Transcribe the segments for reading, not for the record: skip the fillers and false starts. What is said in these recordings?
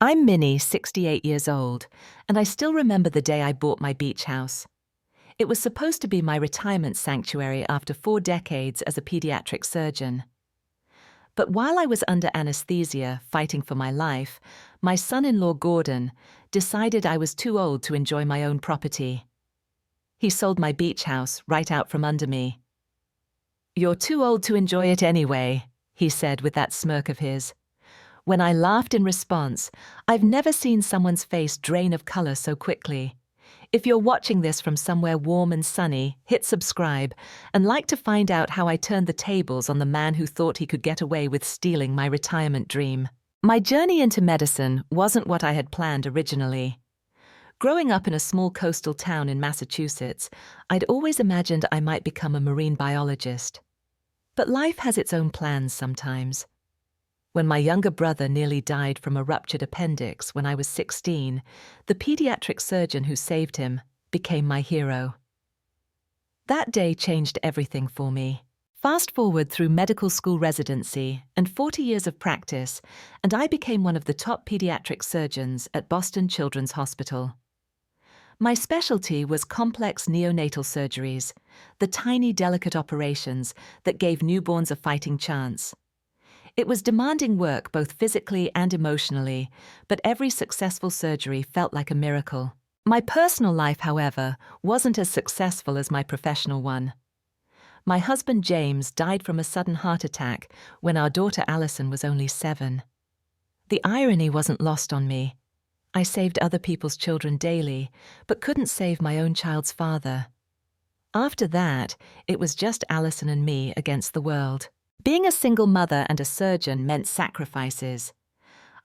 I'm Minnie, 68 years old, and I still remember the day I bought my beach house. It was supposed to be my retirement sanctuary after 4 decades as a pediatric surgeon. But while I was under anesthesia, fighting for my life, my son-in-law Gordon decided I was too old to enjoy my own property. He sold my beach house right out from under me. "You're too old to enjoy it anyway," he said with that smirk of his. When I laughed in response, I've never seen someone's face drain of color so quickly. If you're watching this from somewhere warm and sunny, hit subscribe and like to find out how I turned the tables on the man who thought he could get away with stealing my retirement dream. My journey into medicine wasn't what I had planned originally. Growing up in a small coastal town in Massachusetts, I'd always imagined I might become a marine biologist. But life has its own plans sometimes. When my younger brother nearly died from a ruptured appendix when I was 16, the pediatric surgeon who saved him became my hero. That day changed everything for me. Fast forward through medical school residency and 40 years of practice, and I became one of the top pediatric surgeons at Boston Children's Hospital. My specialty was complex neonatal surgeries, the tiny, delicate operations that gave newborns a fighting chance. It was demanding work both physically and emotionally, but every successful surgery felt like a miracle. My personal life, however, wasn't as successful as my professional one. My husband James died from a sudden heart attack when our daughter Allison was only 7. The irony wasn't lost on me. I saved other people's children daily, but couldn't save my own child's father. After that, it was just Allison and me against the world. Being a single mother and a surgeon meant sacrifices.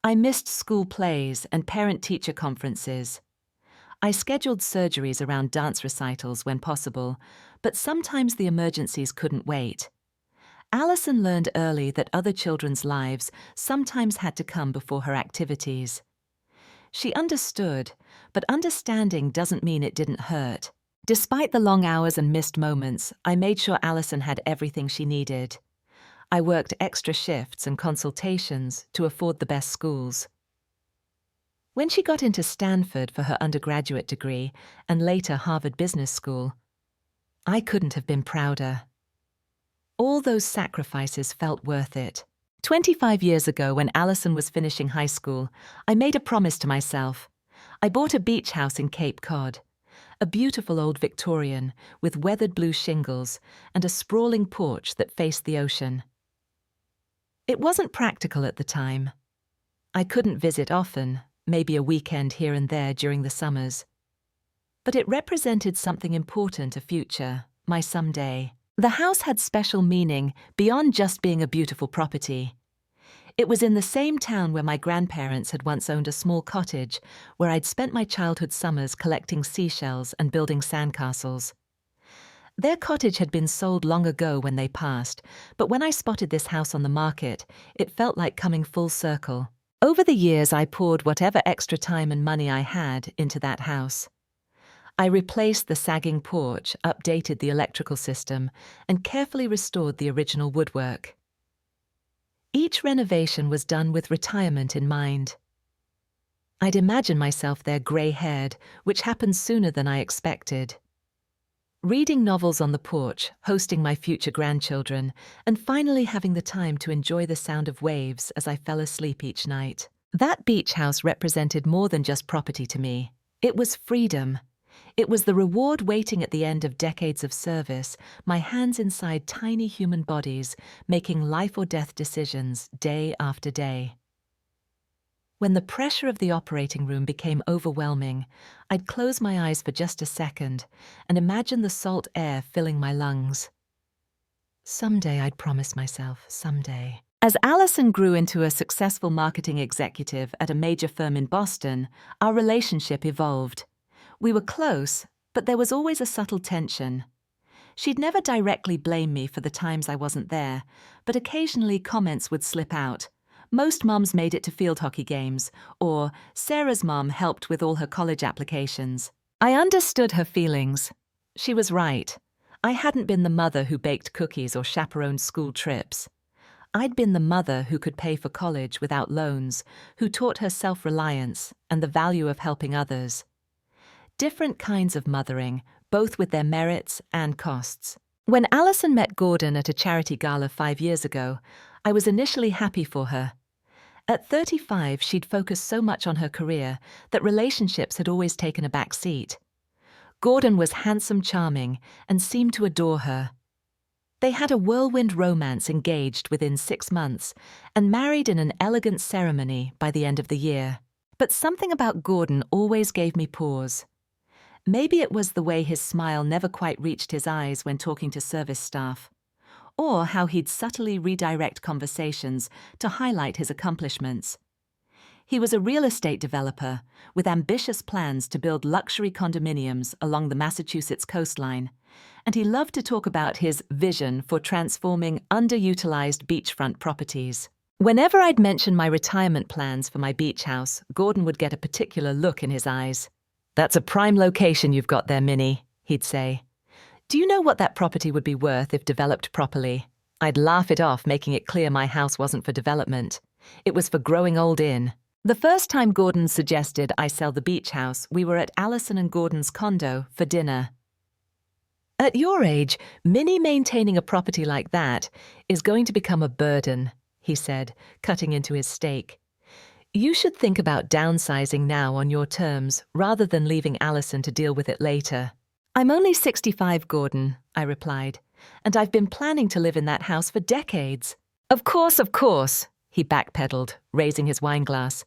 I missed school plays and parent-teacher conferences. I scheduled surgeries around dance recitals when possible, but sometimes the emergencies couldn't wait. Allison learned early that other children's lives sometimes had to come before her activities. She understood, but understanding doesn't mean it didn't hurt. Despite the long hours and missed moments, I made sure Allison had everything she needed. I worked extra shifts and consultations to afford the best schools. When she got into Stanford for her undergraduate degree and later Harvard Business School, I couldn't have been prouder. All those sacrifices felt worth it. 25 years ago, when Allison was finishing high school, I made a promise to myself. I bought a beach house in Cape Cod, a beautiful old Victorian with weathered blue shingles and a sprawling porch that faced the ocean. It wasn't practical at the time. I couldn't visit often, maybe a weekend here and there during the summers. But it represented something important, a future, my someday. The house had special meaning beyond just being a beautiful property. It was in the same town where my grandparents had once owned a small cottage where I'd spent my childhood summers collecting seashells and building sandcastles. Their cottage had been sold long ago when they passed, but when I spotted this house on the market, it felt like coming full circle. Over the years, I poured whatever extra time and money I had into that house. I replaced the sagging porch, updated the electrical system, and carefully restored the original woodwork. Each renovation was done with retirement in mind. I'd imagine myself there grey-haired, which happened sooner than I expected. Reading novels on the porch, hosting my future grandchildren, and finally having the time to enjoy the sound of waves as I fell asleep each night. That beach house represented more than just property to me. It was freedom. It was the reward waiting at the end of decades of service, my hands inside tiny human bodies, making life or death decisions day after day. When the pressure of the operating room became overwhelming, I'd close my eyes for just a second and imagine the salt air filling my lungs. Someday, I'd promise myself, someday. As Allison grew into a successful marketing executive at a major firm in Boston, our relationship evolved. We were close, but there was always a subtle tension. She'd never directly blame me for the times I wasn't there, but occasionally comments would slip out. "Most moms made it to field hockey games," or "Sarah's mom helped with all her college applications." I understood her feelings. She was right. I hadn't been the mother who baked cookies or chaperoned school trips. I'd been the mother who could pay for college without loans, who taught her self-reliance and the value of helping others. Different kinds of mothering, both with their merits and costs. When Alison met Gordon at a charity gala 5 years ago, I was initially happy for her. At 35, she'd focused so much on her career that relationships had always taken a back seat. Gordon was handsome, charming, and seemed to adore her. They had a whirlwind romance, engaged within 6 months, and married in an elegant ceremony by the end of the year. But something about Gordon always gave me pause. Maybe it was the way his smile never quite reached his eyes when talking to service staff, or how he'd subtly redirect conversations to highlight his accomplishments. He was a real estate developer with ambitious plans to build luxury condominiums along the Massachusetts coastline, and he loved to talk about his vision for transforming underutilized beachfront properties. Whenever I'd mention my retirement plans for my beach house, Gordon would get a particular look in his eyes. "That's a prime location you've got there, Minnie," he'd say. "Do you know what that property would be worth if developed properly?" I'd laugh it off, making it clear my house wasn't for development. It was for growing old in. The first time Gordon suggested I sell the beach house, we were at Alison and Gordon's condo for dinner. "At your age, Minnie maintaining a property like that is going to become a burden," he said, cutting into his steak. "You should think about downsizing now on your terms, rather than leaving Alison to deal with it later." "I'm only 65, Gordon," I replied, "and I've been planning to live in that house for decades." Of course, he backpedaled, raising his wineglass.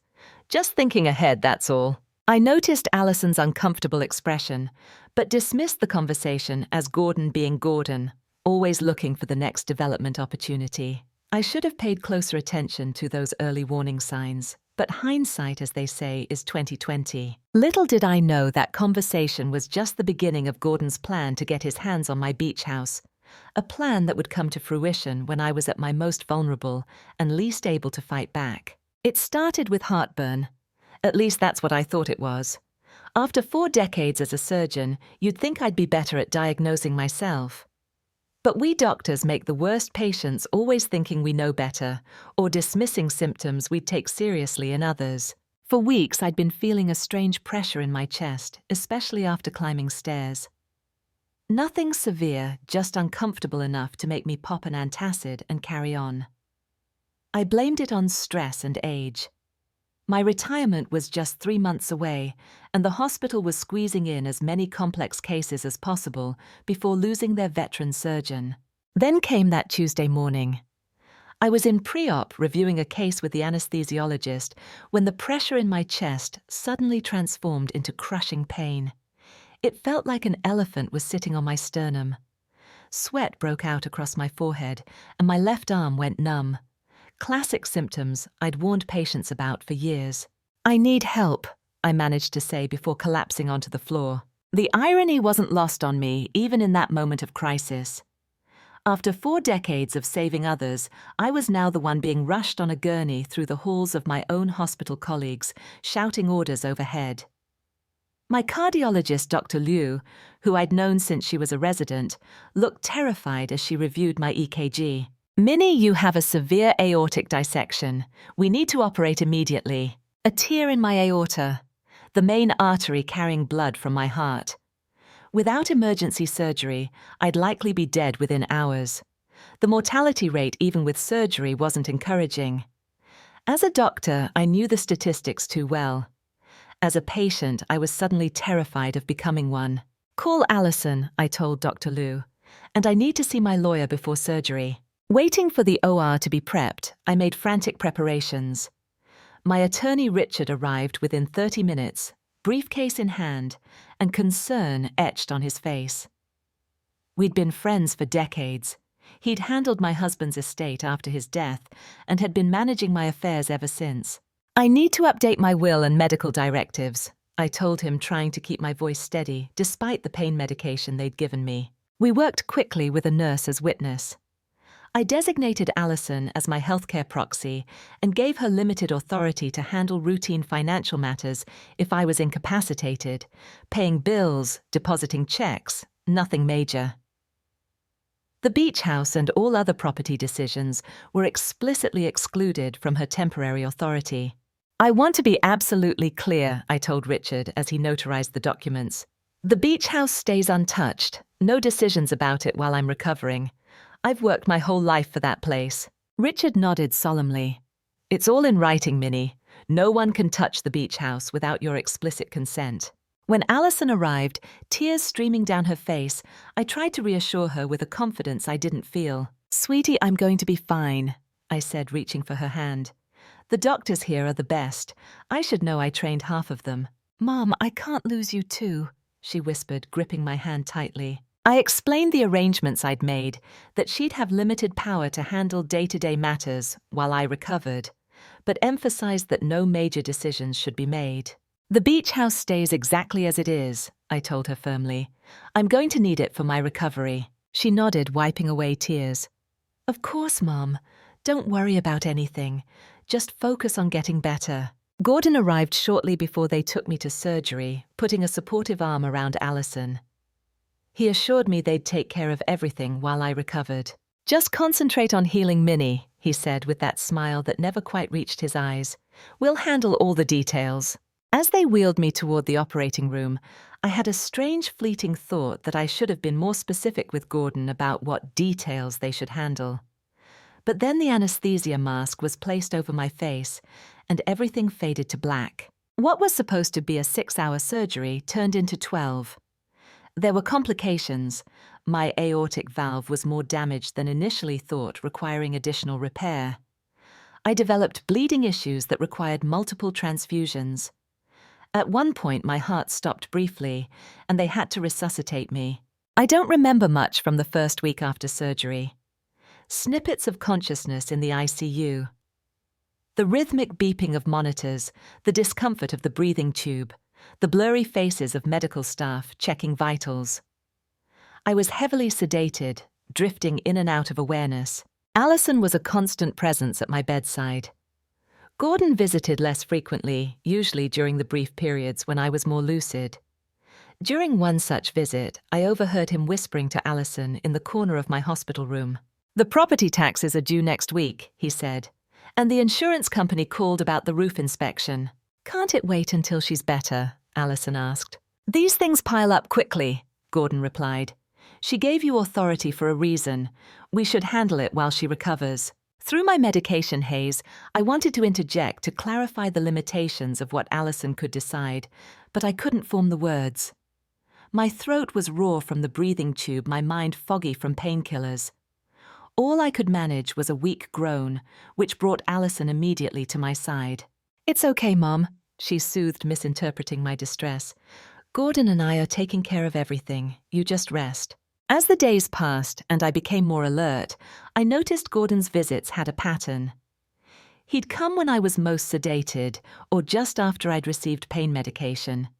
"Just thinking ahead, that's all." I noticed Alison's uncomfortable expression, but dismissed the conversation as Gordon being Gordon, always looking for the next development opportunity. I should have paid closer attention to those early warning signs, but hindsight, as they say, is 20/20. Little did I know that conversation was just the beginning of Gordon's plan to get his hands on my beach house, a plan that would come to fruition when I was at my most vulnerable and least able to fight back. It started with heartburn. At least that's what I thought it was. After 4 decades as a surgeon, you'd think I'd be better at diagnosing myself. But we doctors make the worst patients always thinking we know better, or dismissing symptoms we'd take seriously in others. For weeks I'd been feeling a strange pressure in my chest, especially after climbing stairs. Nothing severe, just uncomfortable enough to make me pop an antacid and carry on. I blamed it on stress and age. My retirement was just 3 months away, and the hospital was squeezing in as many complex cases as possible before losing their veteran surgeon. Then came that Tuesday morning. I was in pre-op reviewing a case with the anesthesiologist when the pressure in my chest suddenly transformed into crushing pain. It felt like an elephant was sitting on my sternum. Sweat broke out across my forehead, and my left arm went numb. Classic symptoms I'd warned patients about for years. "I need help," I managed to say before collapsing onto the floor. The irony wasn't lost on me, even in that moment of crisis. After 4 decades of saving others, I was now the one being rushed on a gurney through the halls of my own hospital colleagues, shouting orders overhead. My cardiologist, Dr. Liu, who I'd known since she was a resident, looked terrified as she reviewed my EKG. "Minnie, you have a severe aortic dissection. We need to operate immediately. A tear in my aorta, the main artery carrying blood from my heart. Without emergency surgery, I'd likely be dead within hours. The mortality rate, even with surgery, wasn't encouraging. As a doctor, I knew the statistics too well. As a patient, I was suddenly terrified of becoming one. Call Alison, I told Dr. Liu, and I need to see my lawyer before surgery." Waiting for the OR to be prepped, I made frantic preparations. My attorney Richard arrived within 30 minutes, briefcase in hand, and concern etched on his face. We'd been friends for decades. He'd handled my husband's estate after his death and had been managing my affairs ever since. "I need to update my will and medical directives," I told him, trying to keep my voice steady despite the pain medication they'd given me. We worked quickly with a nurse as witness. I designated Alison as my healthcare proxy and gave her limited authority to handle routine financial matters if I was incapacitated, paying bills, depositing checks, nothing major. The beach house and all other property decisions were explicitly excluded from her temporary authority. "I want to be absolutely clear," I told Richard as he notarized the documents. "The beach house stays untouched. No decisions about it while I'm recovering. I've worked my whole life for that place." Richard nodded solemnly. "It's all in writing, Minnie. No one can touch the beach house without your explicit consent." When Allison arrived, tears streaming down her face, I tried to reassure her with a confidence I didn't feel. "Sweetie, I'm going to be fine," I said, reaching for her hand. "The doctors here are the best. I should know I trained half of them." "Mom, I can't lose you too," she whispered, gripping my hand tightly. I explained the arrangements I'd made, that she'd have limited power to handle day-to-day matters while I recovered, but emphasized that no major decisions should be made. "The beach house stays exactly as it is," I told her firmly. "I'm going to need it for my recovery." She nodded, wiping away tears. "Of course, Mom. Don't worry about anything. Just focus on getting better." Gordon arrived shortly before they took me to surgery, putting a supportive arm around Allison. He assured me they'd take care of everything while I recovered. "Just concentrate on healing Minnie," he said with that smile that never quite reached his eyes. "We'll handle all the details." As they wheeled me toward the operating room, I had a strange fleeting thought that I should have been more specific with Gordon about what details they should handle. But then the anesthesia mask was placed over my face, and everything faded to black. What was supposed to be a 6-hour surgery turned into 12. There were complications. My aortic valve was more damaged than initially thought, requiring additional repair. I developed bleeding issues that required multiple transfusions. At one point, my heart stopped briefly, and they had to resuscitate me. I don't remember much from the first week after surgery. Snippets of consciousness in the ICU. The rhythmic beeping of monitors, the discomfort of the breathing tube, the blurry faces of medical staff checking vitals. I was heavily sedated, drifting in and out of awareness. Allison was a constant presence at my bedside. Gordon visited less frequently, usually during the brief periods when I was more lucid. During one such visit, I overheard him whispering to Allison in the corner of my hospital room. "The property taxes are due next week," he said, "and the insurance company called about the roof inspection." "Can't it wait until she's better?" Allison asked. "These things pile up quickly," Gordon replied. "She gave you authority for a reason. We should handle it while she recovers." Through my medication haze, I wanted to interject to clarify the limitations of what Allison could decide, but I couldn't form the words. My throat was raw from the breathing tube, my mind foggy from painkillers. All I could manage was a weak groan, which brought Allison immediately to my side. "It's okay, Mom," she soothed, misinterpreting my distress. "Gordon and I are taking care of everything. You just rest." As the days passed and I became more alert, I noticed Gordon's visits had a pattern. He'd come when I was most sedated, or just after I'd received pain medication.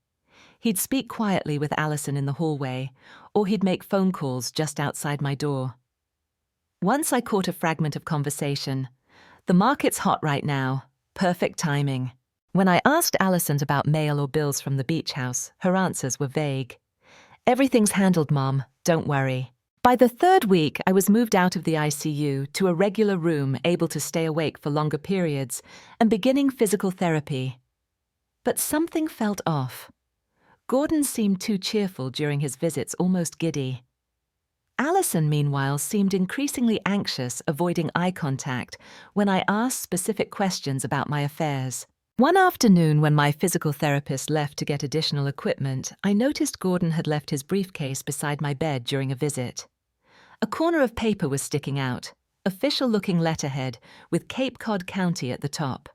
He'd speak quietly with Allison in the hallway, or he'd make phone calls just outside my door. Once I caught a fragment of conversation. "The market's hot right now. Perfect timing." When I asked Allison about mail or bills from the beach house, her answers were vague. "Everything's handled, Mom. Don't worry." By the third week, I was moved out of the ICU to a regular room, able to stay awake for longer periods, and beginning physical therapy. But something felt off. Gordon seemed too cheerful during his visits, almost giddy. Allison, meanwhile, seemed increasingly anxious, avoiding eye contact when I asked specific questions about my affairs. One afternoon, when my physical therapist left to get additional equipment, I noticed Gordon had left his briefcase beside my bed during a visit. A corner of paper was sticking out, official-looking letterhead with Cape Cod County at the top.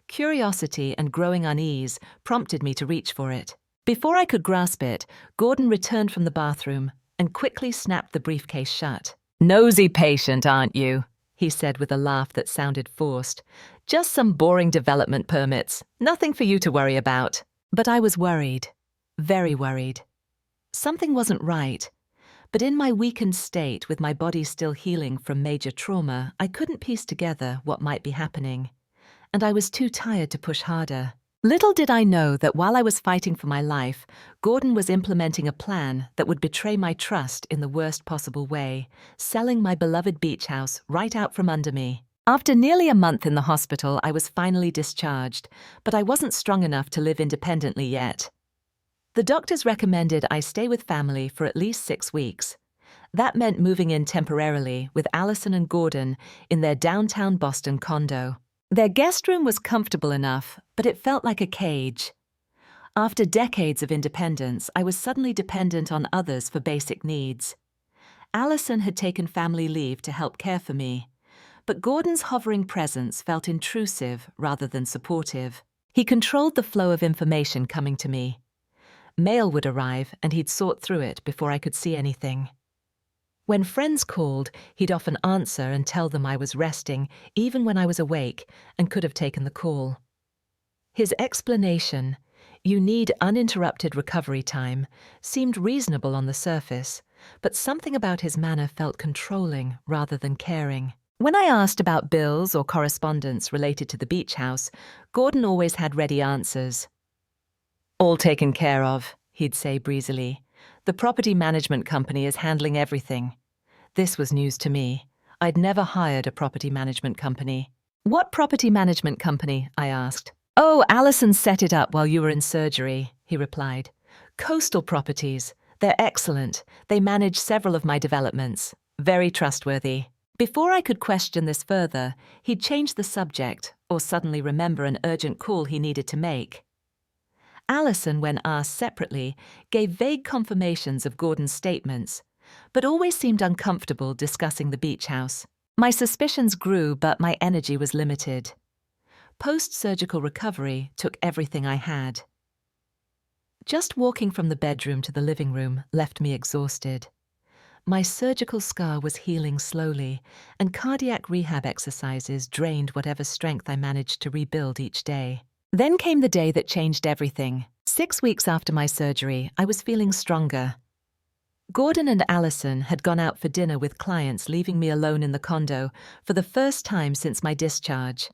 Curiosity and growing unease prompted me to reach for it. Before I could grasp it, Gordon returned from the bathroom and quickly snapped the briefcase shut. "Nosy patient, aren't you?" he said with a laugh that sounded forced. "Just some boring development permits. Nothing for you to worry about." But I was worried. Very worried. Something wasn't right. But in my weakened state, with my body still healing from major trauma, I couldn't piece together what might be happening. And I was too tired to push harder. Little did I know that while I was fighting for my life, Gordon was implementing a plan that would betray my trust in the worst possible way, selling my beloved beach house right out from under me. After nearly a month in the hospital, I was finally discharged, but I wasn't strong enough to live independently yet. The doctors recommended I stay with family for at least 6 weeks. That meant moving in temporarily with Allison and Gordon in their downtown Boston condo. Their guest room was comfortable enough, but it felt like a cage. After decades of independence, I was suddenly dependent on others for basic needs. Allison had taken family leave to help care for me, but Gordon's hovering presence felt intrusive rather than supportive. He controlled the flow of information coming to me. Mail would arrive, and he'd sort through it before I could see anything. When friends called, he'd often answer and tell them I was resting, even when I was awake, and could have taken the call. His explanation, "You need uninterrupted recovery time," seemed reasonable on the surface, but something about his manner felt controlling rather than caring. When I asked about bills or correspondence related to the beach house, Gordon always had ready answers. "All taken care of," he'd say breezily. "The property management company is handling everything." This was news to me. I'd never hired a property management company. "What property management company?" I asked. "Oh, Allison set it up while you were in surgery," he replied. "Coastal Properties. They're excellent. They manage several of my developments. Very trustworthy." Before I could question this further, he'd change the subject or suddenly remember an urgent call he needed to make. Allison, when asked separately, gave vague confirmations of Gordon's statements, but always seemed uncomfortable discussing the beach house. My suspicions grew, but my energy was limited. Post-surgical recovery took everything I had. Just walking from the bedroom to the living room left me exhausted. My surgical scar was healing slowly, and cardiac rehab exercises drained whatever strength I managed to rebuild each day. Then came the day that changed everything. 6 weeks after my surgery, I was feeling stronger. Gordon and Allison had gone out for dinner with clients, leaving me alone in the condo for the first time since my discharge.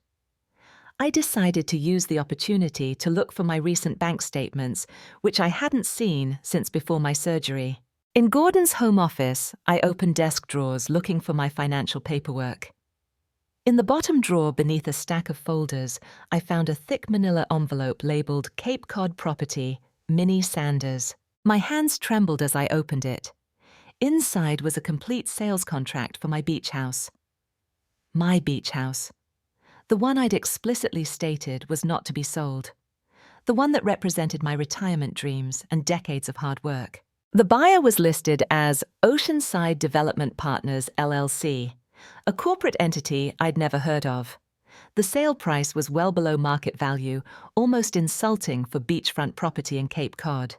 I decided to use the opportunity to look for my recent bank statements, which I hadn't seen since before my surgery. In Gordon's home office, I opened desk drawers looking for my financial paperwork. In the bottom drawer beneath a stack of folders, I found a thick manila envelope labeled Cape Cod Property, Minnie Sanders. My hands trembled as I opened it. Inside was a complete sales contract for my beach house. My beach house. The one I'd explicitly stated was not to be sold. The one that represented my retirement dreams and decades of hard work. The buyer was listed as Oceanside Development Partners, LLC, a corporate entity I'd never heard of. The sale price was well below market value, almost insulting for beachfront property in Cape Cod.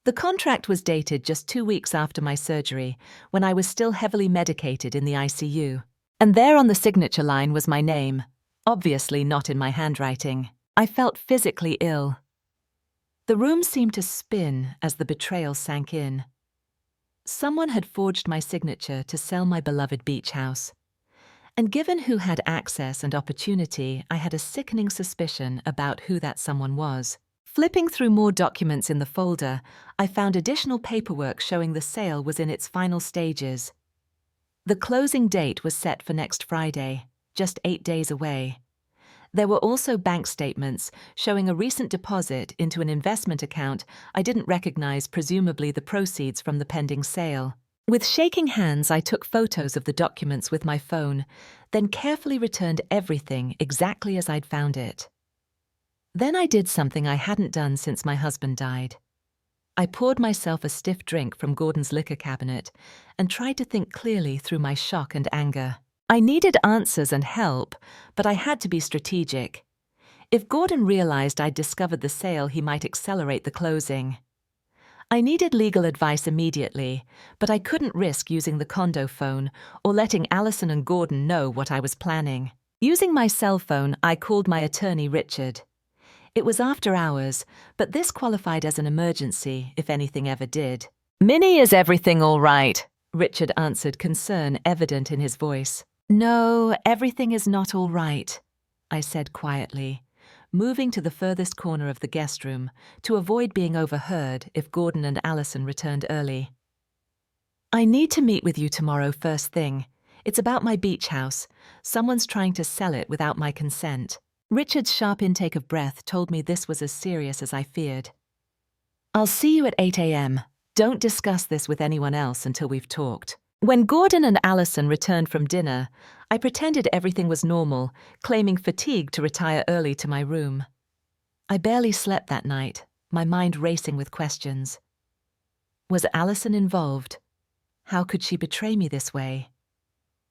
The contract was dated just 2 weeks after my surgery, when I was still heavily medicated in the ICU. And there on the signature line was my name, obviously not in my handwriting. I felt physically ill. The room seemed to spin as the betrayal sank in. Someone had forged my signature to sell my beloved beach house. And given who had access and opportunity, I had a sickening suspicion about who that someone was. Flipping through more documents in the folder, I found additional paperwork showing the sale was in its final stages. The closing date was set for next Friday, just 8 days away. There were also bank statements showing a recent deposit into an investment account I didn't recognize, presumably the proceeds from the pending sale. With shaking hands, I took photos of the documents with my phone, then carefully returned everything exactly as I'd found it. Then I did something I hadn't done since my husband died. I poured myself a stiff drink from Gordon's liquor cabinet and tried to think clearly through my shock and anger. I needed answers and help, but I had to be strategic. If Gordon realized I'd discovered the sale, he might accelerate the closing. I needed legal advice immediately, but I couldn't risk using the condo phone or letting Allison and Gordon know what I was planning. Using my cell phone, I called my attorney, Richard. It was after hours, but this qualified as an emergency if anything ever did. "Minnie, is everything all right?" Richard answered, concern evident in his voice. "No, everything is not all right," I said quietly, moving to the furthest corner of the guest room to avoid being overheard if Gordon and Allison returned early. "I need to meet with you tomorrow first thing. It's about my beach house. Someone's trying to sell it without my consent." Richard's sharp intake of breath told me this was as serious as I feared. "I'll see you at 8 a.m. Don't discuss this with anyone else until we've talked." When Gordon and Allison returned from dinner, I pretended everything was normal, claiming fatigue to retire early to my room. I barely slept that night, my mind racing with questions. Was Allison involved? How could she betray me this way?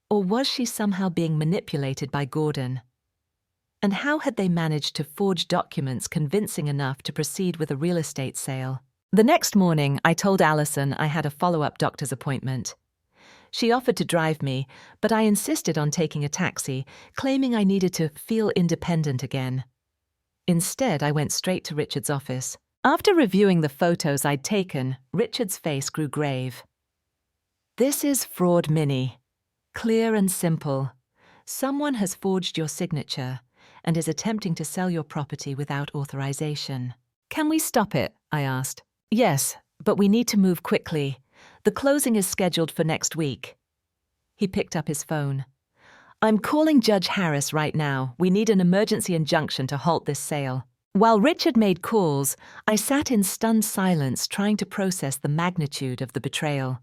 Or was she somehow being manipulated by Gordon? And how had they managed to forge documents convincing enough to proceed with a real estate sale? The next morning, I told Allison I had a follow-up doctor's appointment. She offered to drive me, but I insisted on taking a taxi, claiming I needed to feel independent again. Instead, I went straight to Richard's office. After reviewing the photos I'd taken, Richard's face grew grave. "This is fraud, Minnie. Clear and simple. Someone has forged your signature and is attempting to sell your property without authorization." "Can we stop it?" I asked. "Yes, but we need to move quickly. The closing is scheduled for next week." He picked up his phone. "I'm calling Judge Harris right now. We need an emergency injunction to halt this sale." While Richard made calls, I sat in stunned silence trying to process the magnitude of the betrayal.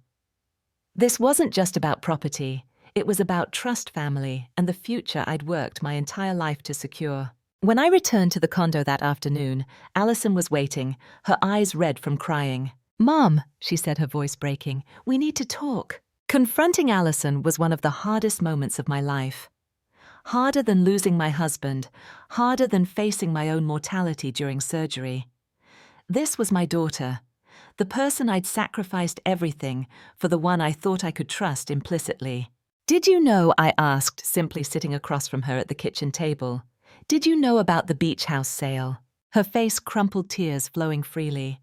This wasn't just about property. It was about trust, family, and the future I'd worked my entire life to secure. When I returned to the condo that afternoon, Allison was waiting, her eyes red from crying. "Mom," she said, her voice breaking, "we need to talk." Confronting Allison was one of the hardest moments of my life. Harder than losing my husband, harder than facing my own mortality during surgery. This was my daughter, the person I'd sacrificed everything for, the one I thought I could trust implicitly. "Did you know," I asked, simply sitting across from her at the kitchen table, "did you know about the beach house sale?" Her face crumpled, tears flowing freely.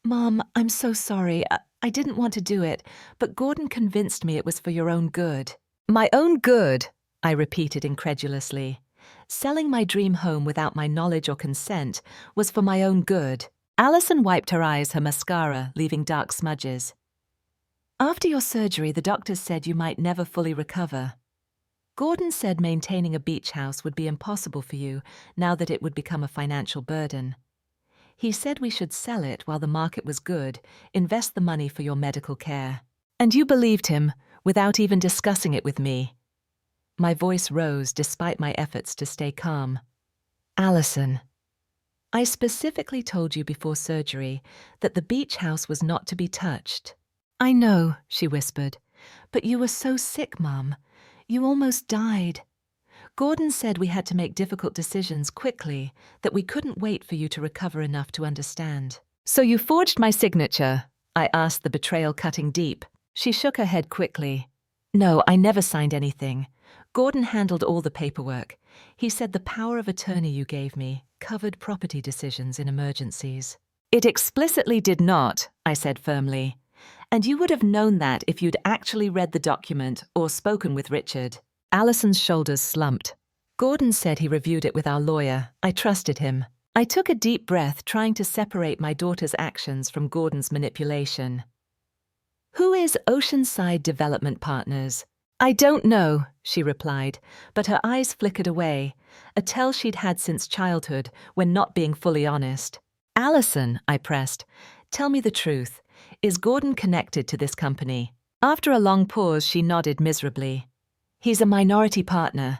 "Mom, I'm so sorry. I didn't want to do it, but Gordon convinced me it was for your own good." "My own good?" I repeated incredulously. Selling my dream home without my knowledge or consent was for my own good. Allison wiped her eyes, her mascara leaving dark smudges. "After your surgery, the doctors said you might never fully recover. Gordon said maintaining a beach house would be impossible for you now that it would become a financial burden. He said we should sell it while the market was good, invest the money for your medical care. And you believed him, without even discussing it with me." My voice rose despite my efforts to stay calm. "Allison, I specifically told you before surgery that the beach house was not to be touched." "I know," she whispered, "but you were so sick, Mom. You almost died. Gordon said we had to make difficult decisions quickly, that we couldn't wait for you to recover enough to understand." "So you forged my signature?" I asked, the betrayal cutting deep. She shook her head quickly. "No, I never signed anything. Gordon handled all the paperwork. He said the power of attorney you gave me covered property decisions in emergencies." "It explicitly did not," I said firmly. "And you would have known that if you'd actually read the document or spoken with Richard." Allison's shoulders slumped. "Gordon said he reviewed it with our lawyer. I trusted him." I took a deep breath, trying to separate my daughter's actions from Gordon's manipulation. "Who is Oceanside Development Partners?" "I don't know," she replied, but her eyes flickered away, a tell she'd had since childhood when not being fully honest. "Allison," I pressed, "tell me the truth. Is Gordon connected to this company?" After a long pause, she nodded miserably. "He's a minority partner.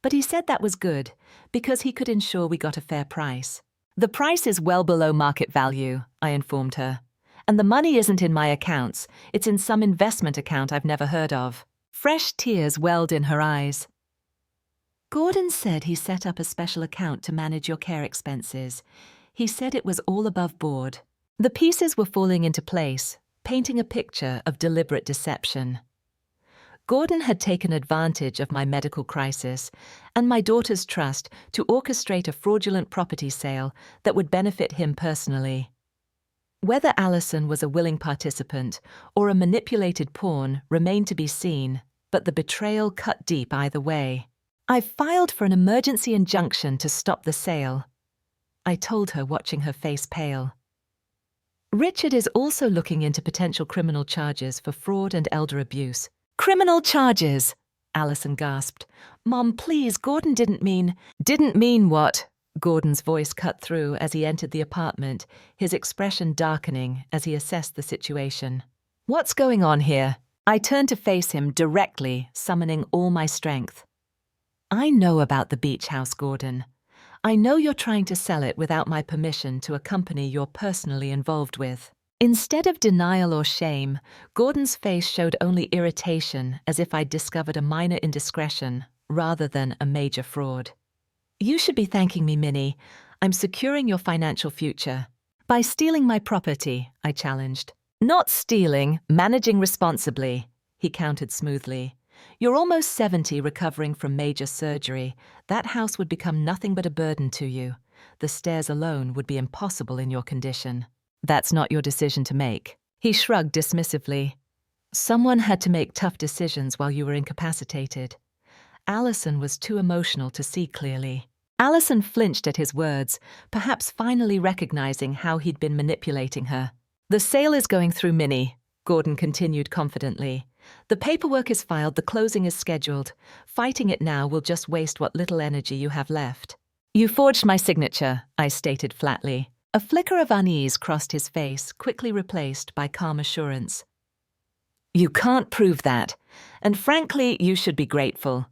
But he said that was good, because he could ensure we got a fair price." "The price is well below market value," I informed her. "And the money isn't in my accounts. It's in some investment account I've never heard of." Fresh tears welled in her eyes. "Gordon said he set up a special account to manage your care expenses. He said it was all above board." The pieces were falling into place, painting a picture of deliberate deception. Gordon had taken advantage of my medical crisis and my daughter's trust to orchestrate a fraudulent property sale that would benefit him personally. Whether Allison was a willing participant or a manipulated pawn remained to be seen, but the betrayal cut deep either way. "I filed for an emergency injunction to stop the sale," I told her, watching her face pale. Richard is also looking into potential criminal charges for fraud and elder abuse. Criminal charges! Allison gasped. Mom, please, Gordon didn't mean... Didn't mean what? Gordon's voice cut through as he entered the apartment, his expression darkening as he assessed the situation. What's going on here? I turned to face him directly, summoning all my strength. I know about the beach house, Gordon. I know you're trying to sell it without my permission to a company you're personally involved with. Instead of denial or shame, Gordon's face showed only irritation, as if I'd discovered a minor indiscretion rather than a major fraud. You should be thanking me, Minnie. I'm securing your financial future. By stealing my property, I challenged. Not stealing, managing responsibly, he countered smoothly. You're almost 70, recovering from major surgery. That house would become nothing but a burden to you. The stairs alone would be impossible in your condition. That's not your decision to make. He shrugged dismissively. Someone had to make tough decisions while you were incapacitated. Allison was too emotional to see clearly. Allison flinched at his words, perhaps finally recognizing how he'd been manipulating her. The sale is going through, Minnie, Gordon continued confidently. The paperwork is filed, the closing is scheduled. Fighting it now will just waste what little energy you have left. You forged my signature, I stated flatly. A flicker of unease crossed his face, quickly replaced by calm assurance. You can't prove that, and frankly, you should be grateful.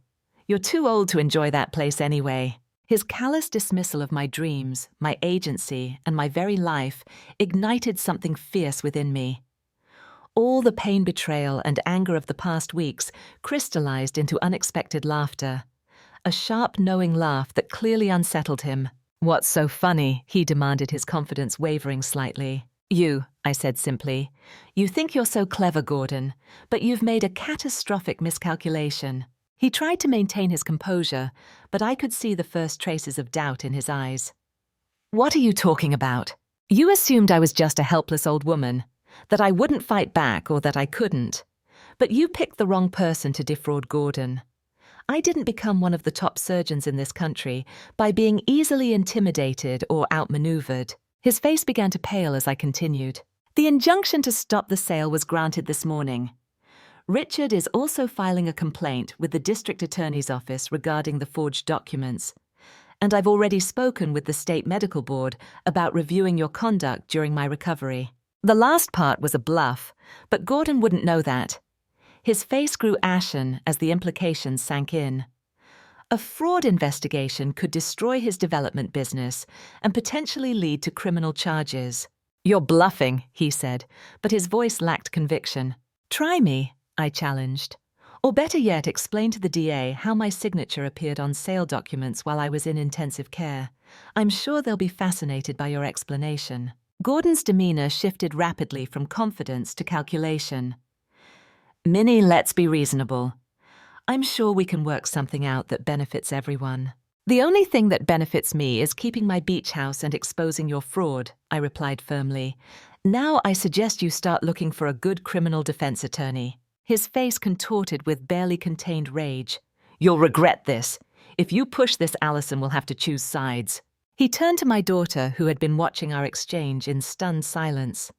You're too old to enjoy that place anyway. His callous dismissal of my dreams, my agency, and my very life ignited something fierce within me. All the pain, betrayal, and anger of the past weeks crystallized into unexpected laughter. A sharp, knowing laugh that clearly unsettled him. What's so funny? He demanded, his confidence wavering slightly. You, I said simply. You think you're so clever, Gordon, but you've made a catastrophic miscalculation. He tried to maintain his composure, but I could see the first traces of doubt in his eyes. What are you talking about? You assumed I was just a helpless old woman, that I wouldn't fight back or that I couldn't. But you picked the wrong person to defraud Gordon. I didn't become one of the top surgeons in this country by being easily intimidated or outmaneuvered. His face began to pale as I continued. The injunction to stop the sale was granted this morning. Richard is also filing a complaint with the district attorney's office regarding the forged documents. And I've already spoken with the state medical board about reviewing your conduct during my recovery. The last part was a bluff, but Gordon wouldn't know that. His face grew ashen as the implications sank in. A fraud investigation could destroy his development business and potentially lead to criminal charges. You're bluffing, he said, but his voice lacked conviction. Try me, I challenged. Or better yet, explain to the DA how my signature appeared on sale documents while I was in intensive care. I'm sure they'll be fascinated by your explanation. Gordon's demeanor shifted rapidly from confidence to calculation. Minnie, let's be reasonable. I'm sure we can work something out that benefits everyone. The only thing that benefits me is keeping my beach house and exposing your fraud, I replied firmly. Now I suggest you start looking for a good criminal defense attorney. His face contorted with barely contained rage. You'll regret this. If you push this, Allison will have to choose sides. He turned to my daughter, who had been watching our exchange in stunned silence.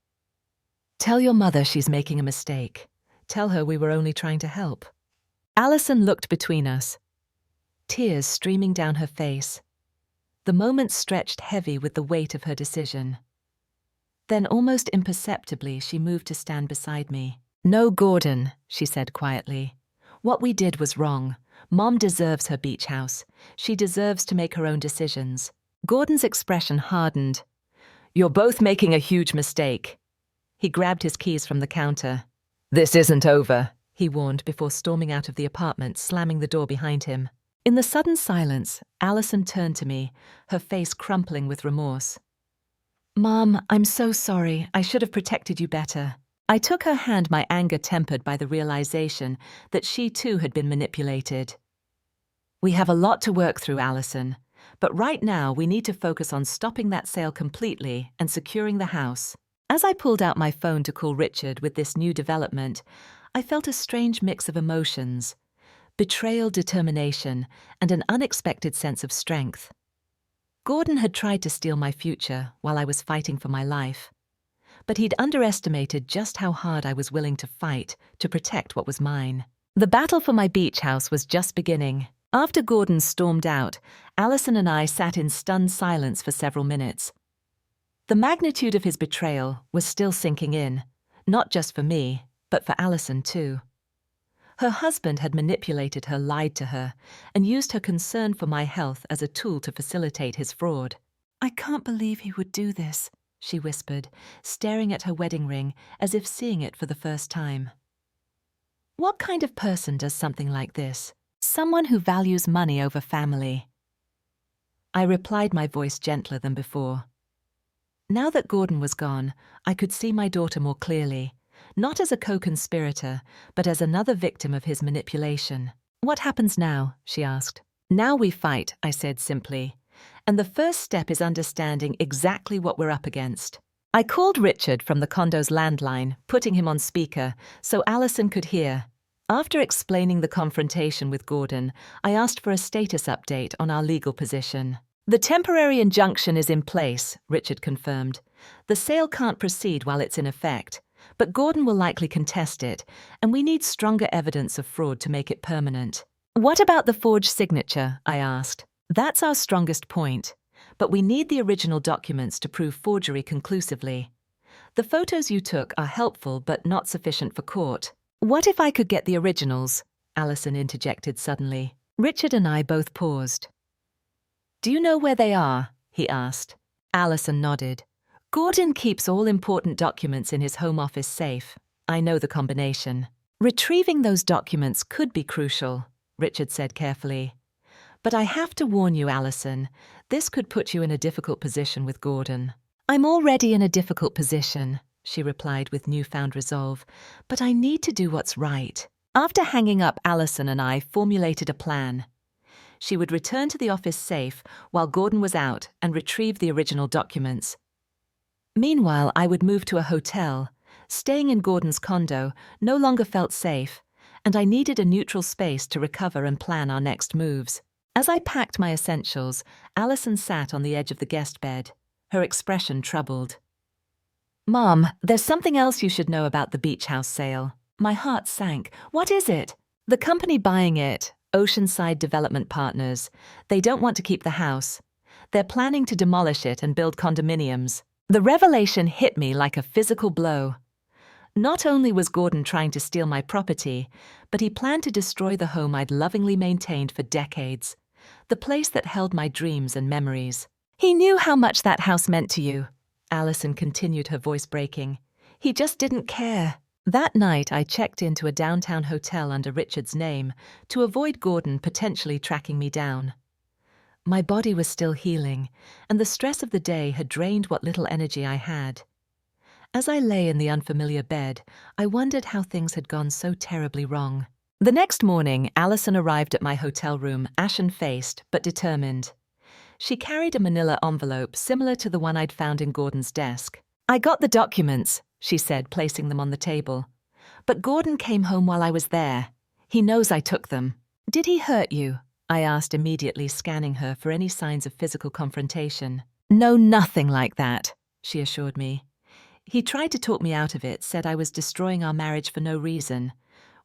Tell your mother she's making a mistake. Tell her we were only trying to help. Allison looked between us, tears streaming down her face. The moment stretched heavy with the weight of her decision. Then, almost imperceptibly, she moved to stand beside me. No, Gordon, she said quietly. What we did was wrong. Mom deserves her beach house. She deserves to make her own decisions. Gordon's expression hardened. You're both making a huge mistake. He grabbed his keys from the counter. This isn't over, he warned before storming out of the apartment, slamming the door behind him. In the sudden silence, Allison turned to me, her face crumpling with remorse. Mom, I'm so sorry. I should have protected you better. I took her hand, my anger tempered by the realization that she too had been manipulated. We have a lot to work through, Allison, but right now we need to focus on stopping that sale completely and securing the house. As I pulled out my phone to call Richard with this new development, I felt a strange mix of emotions: betrayal, determination, and an unexpected sense of strength. Gordon had tried to steal my future while I was fighting for my life. But he'd underestimated just how hard I was willing to fight to protect what was mine. The battle for my beach house was just beginning. After Gordon stormed out, Allison and I sat in stunned silence for several minutes. The magnitude of his betrayal was still sinking in, not just for me, but for Allison too. Her husband had manipulated her, lied to her, and used her concern for my health as a tool to facilitate his fraud. "I can't believe he would do this," she whispered, staring at her wedding ring as if seeing it for the first time. "What kind of person does something like this? Someone who values money over family." I replied, my voice gentler than before. Now that Gordon was gone, I could see my daughter more clearly, not as a co-conspirator, but as another victim of his manipulation. "What happens now?" she asked. "Now we fight," I said simply. "And the first step is understanding exactly what we're up against." I called Richard from the condo's landline, putting him on speaker, so Allison could hear. After explaining the confrontation with Gordon, I asked for a status update on our legal position. "The temporary injunction is in place," Richard confirmed. "The sale can't proceed while it's in effect, but Gordon will likely contest it, and we need stronger evidence of fraud to make it permanent." "What about the forged signature?" I asked. "That's our strongest point, but we need the original documents to prove forgery conclusively. The photos you took are helpful but not sufficient for court." "What if I could get the originals?" Allison interjected suddenly. Richard and I both paused. "Do you know where they are?" he asked. Allison nodded. "Gordon keeps all important documents in his home office safe. I know the combination." "Retrieving those documents could be crucial," Richard said carefully. "But I have to warn you, Allison, this could put you in a difficult position with Gordon." "I'm already in a difficult position," she replied with newfound resolve, "but I need to do what's right." After hanging up, Allison and I formulated a plan. She would return to the office safe while Gordon was out and retrieve the original documents. Meanwhile, I would move to a hotel. Staying in Gordon's condo no longer felt safe, and I needed a neutral space to recover and plan our next moves. As I packed my essentials, Allison sat on the edge of the guest bed, her expression troubled. "Mom, there's something else you should know about the beach house sale." My heart sank. "What is it?" "The company buying it, Oceanside Development Partners, they don't want to keep the house. They're planning to demolish it and build condominiums." The revelation hit me like a physical blow. Not only was Gordon trying to steal my property, but he planned to destroy the home I'd lovingly maintained for decades, the place that held my dreams and memories. "He knew how much that house meant to you," Allison continued, her voice breaking. "He just didn't care." That night, I checked into a downtown hotel under Richard's name to avoid Gordon potentially tracking me down. My body was still healing, and the stress of the day had drained what little energy I had. As I lay in the unfamiliar bed, I wondered how things had gone so terribly wrong. The next morning, Allison arrived at my hotel room, ashen-faced but determined. She carried a manila envelope similar to the one I'd found in Gordon's desk. "I got the documents," she said, placing them on the table. "But Gordon came home while I was there. He knows I took them." "Did he hurt you?" I asked, immediately scanning her for any signs of physical confrontation. "No, nothing like that," she assured me. "He tried to talk me out of it, said I was destroying our marriage for no reason.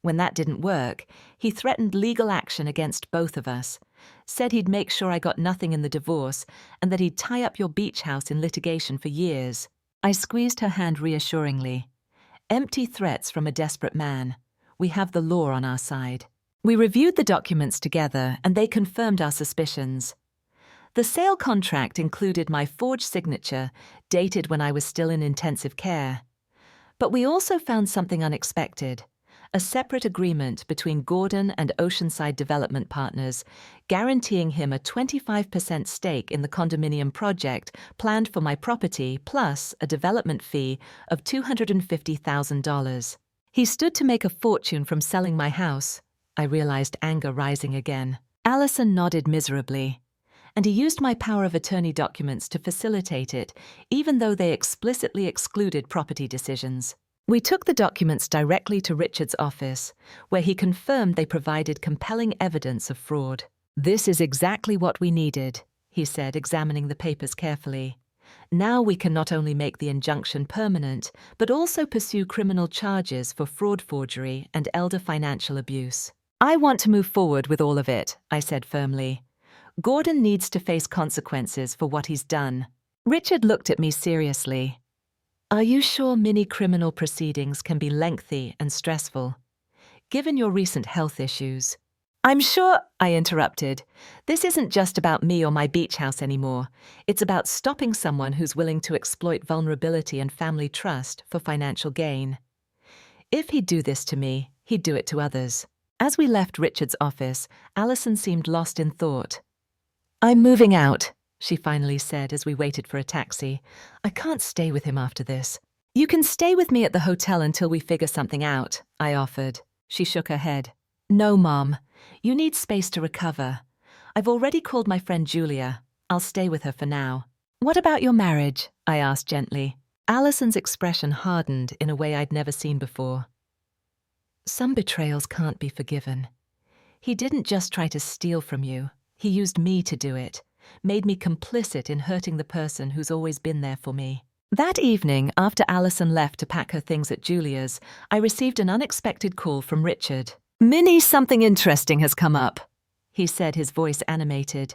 When that didn't work, he threatened legal action against both of us, said he'd make sure I got nothing in the divorce, and that he'd tie up your beach house in litigation for years." I squeezed her hand reassuringly. "Empty threats from a desperate man. We have the law on our side." We reviewed the documents together, and they confirmed our suspicions. The sale contract included my forged signature, dated when I was still in intensive care. But we also found something unexpected: a separate agreement between Gordon and Oceanside Development Partners, guaranteeing him a 25% stake in the condominium project planned for my property, plus a development fee of $250,000. He stood to make a fortune from selling my house. I realized anger rising again. Allison nodded miserably. "And he used my power of attorney documents to facilitate it, even though they explicitly excluded property decisions." We took the documents directly to Richard's office, where he confirmed they provided compelling evidence of fraud. "This is exactly what we needed," he he said, examining the papers carefully. Now we can not only make the injunction permanent, but also pursue criminal charges for fraud forgery and elder financial abuse. I want to move forward with all of it, I said firmly. Gordon needs to face consequences for what he's done. Richard looked at me seriously. Are you sure Minnie criminal proceedings can be lengthy and stressful? Given your recent health issues. I'm sure, I interrupted. This isn't just about me or my beach house anymore. It's about stopping someone who's willing to exploit vulnerability and family trust for financial gain. If he'd do this to me, he'd do it to others. As we left Richard's office, Alison seemed lost in thought. I'm moving out, she finally said as we waited for a taxi. I can't stay with him after this. You can stay with me at the hotel until we figure something out, I offered. She shook her head. No, Mom. You need space to recover. I've already called my friend Julia. I'll stay with her for now. What about your marriage? I asked gently. Alison's expression hardened in a way I'd never seen before. Some betrayals can't be forgiven. He didn't just try to steal from you. He used me to do it, made me complicit in hurting the person who's always been there for me. That evening, after Alison left to pack her things at Julia's, I received an unexpected call from Richard. Minnie, something interesting has come up, he said, his voice animated.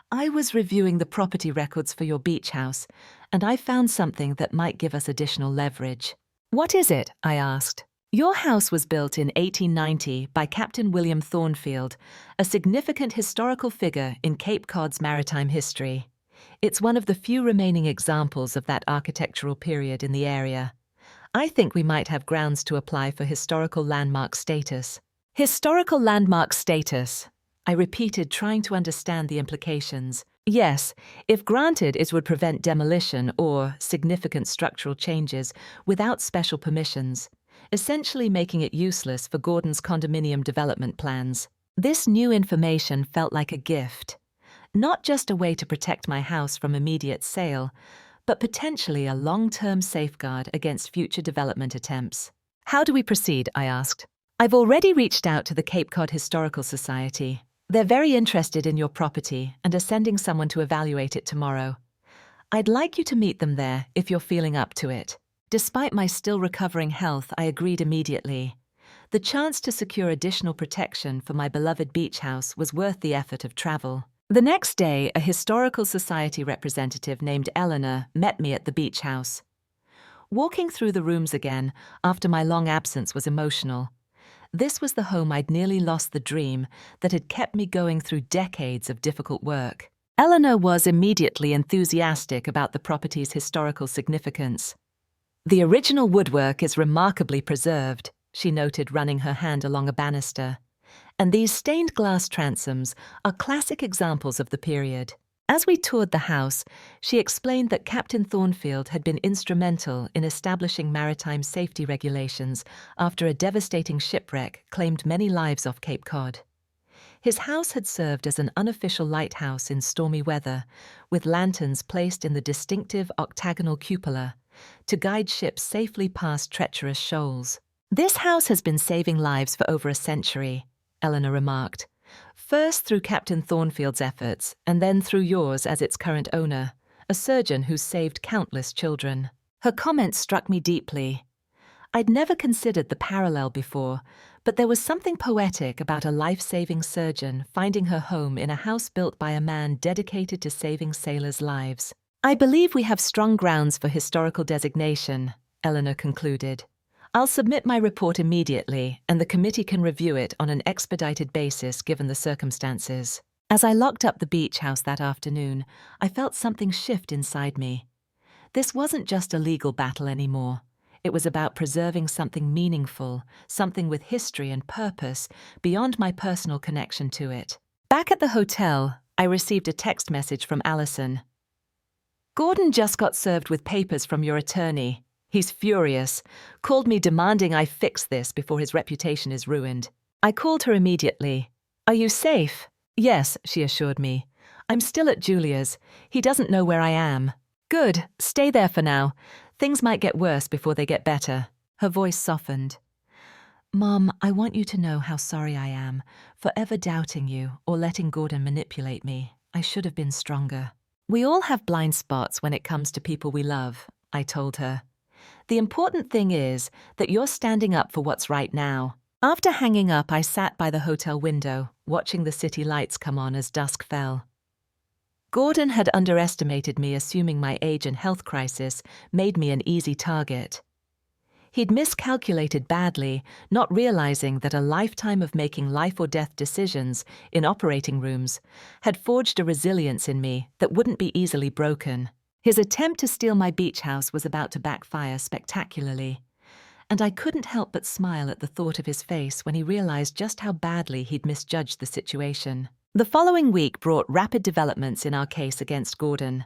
I was reviewing the property records for your beach house, and I found something that might give us additional leverage. What is it? I asked. Your house was built in 1890 by Captain William Thornfield, a significant historical figure in Cape Cod's maritime history. It's one of the few remaining examples of that architectural period in the area. I think we might have grounds to apply for historical landmark status. Historical landmark status, I repeated, trying to understand the implications. Yes, if granted, it would prevent demolition or significant structural changes without special permissions, essentially making it useless for Gordon's condominium development plans. This new information felt like a gift, not just a way to protect my house from immediate sale, but potentially a long-term safeguard against future development attempts. How do we proceed? I asked. I've already reached out to the Cape Cod Historical Society. They're very interested in your property and are sending someone to evaluate it tomorrow. I'd like you to meet them there if you're feeling up to it. Despite my still recovering health, I agreed immediately. The chance to secure additional protection for my beloved beach house was worth the effort of travel. The next day, a historical society representative named Eleanor met me at the beach house. Walking through the rooms again after my long absence was emotional. This was the home I'd nearly lost the dream that had kept me going through decades of difficult work. Eleanor was immediately enthusiastic about the property's historical significance. The original woodwork is remarkably preserved, she noted, running her hand along a banister. And these stained glass transoms are classic examples of the period. As we toured the house, she explained that Captain Thornfield had been instrumental in establishing maritime safety regulations after a devastating shipwreck claimed many lives off Cape Cod. His house had served as an unofficial lighthouse in stormy weather, with lanterns placed in the distinctive octagonal cupola to guide ships safely past treacherous shoals. This house has been saving lives for over a century, Eleanor remarked. First through Captain Thornfield's efforts, and then through yours as its current owner, a surgeon who's saved countless children. Her comment struck me deeply. I'd never considered the parallel before, but there was something poetic about a life-saving surgeon finding her home in a house built by a man dedicated to saving sailors' lives. I believe we have strong grounds for historical designation, Eleanor concluded. I'll submit my report immediately, and the committee can review it on an expedited basis given the circumstances. As I locked up the beach house that afternoon, I felt something shift inside me. This wasn't just a legal battle anymore. It was about preserving something meaningful, something with history and purpose, beyond my personal connection to it. Back at the hotel, I received a text message from Alison. Gordon just got served with papers from your attorney. He's furious, called me demanding I fix this before his reputation is ruined. I called her immediately. Are you safe? Yes, she assured me. I'm still at Julia's. He doesn't know where I am. Good, stay there for now. Things might get worse before they get better. Her voice softened. Mom, I want you to know how sorry I am for ever doubting you or letting Gordon manipulate me. I should have been stronger. We all have blind spots when it comes to people we love, I told her. The important thing is that you're standing up for what's right now. After hanging up, I sat by the hotel window, watching the city lights come on as dusk fell. Gordon had underestimated me, assuming my age and health crisis made me an easy target. He'd miscalculated badly, not realizing that a lifetime of making life-or-death decisions in operating rooms had forged a resilience in me that wouldn't be easily broken. His attempt to steal my beach house was about to backfire spectacularly, and I couldn't help but smile at the thought of his face when he realized just how badly he'd misjudged the situation. The following week brought rapid developments in our case against Gordon.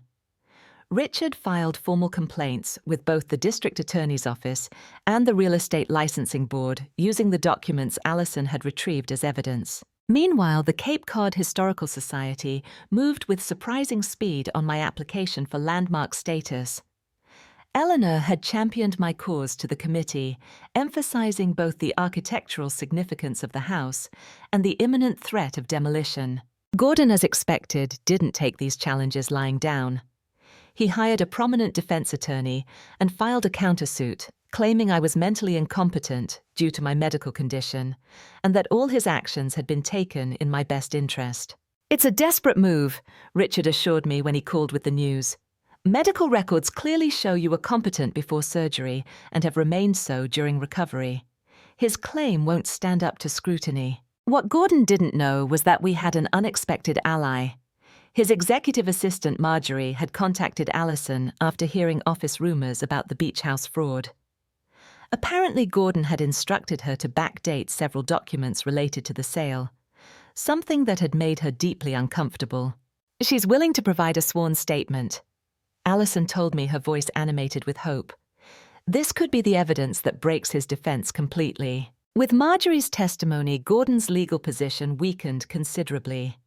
Richard filed formal complaints with both the district attorney's office and the real estate licensing board using the documents Allison had retrieved as evidence. Meanwhile, the Cape Cod Historical Society moved with surprising speed on my application for landmark status. Eleanor had championed my cause to the committee, emphasizing both the architectural significance of the house and the imminent threat of demolition. Gordon, as expected, didn't take these challenges lying down. He hired a prominent defense attorney and filed a countersuit, claiming I was mentally incompetent due to my medical condition, and that all his actions had been taken in my best interest. "It's a desperate move," Richard assured me when he called with the news. "Medical records clearly show you were competent before surgery and have remained so during recovery. His claim won't stand up to scrutiny." What Gordon didn't know was that we had an unexpected ally. His executive assistant, Marjorie, had contacted Allison after hearing office rumors about the beach house fraud. Apparently, Gordon had instructed her to backdate several documents related to the sale, something that had made her deeply uncomfortable. "She's willing to provide a sworn statement," Allison told me, her voice animated with hope. "This could be the evidence that breaks his defense completely." With Marjorie's testimony, Gordon's legal position weakened considerably.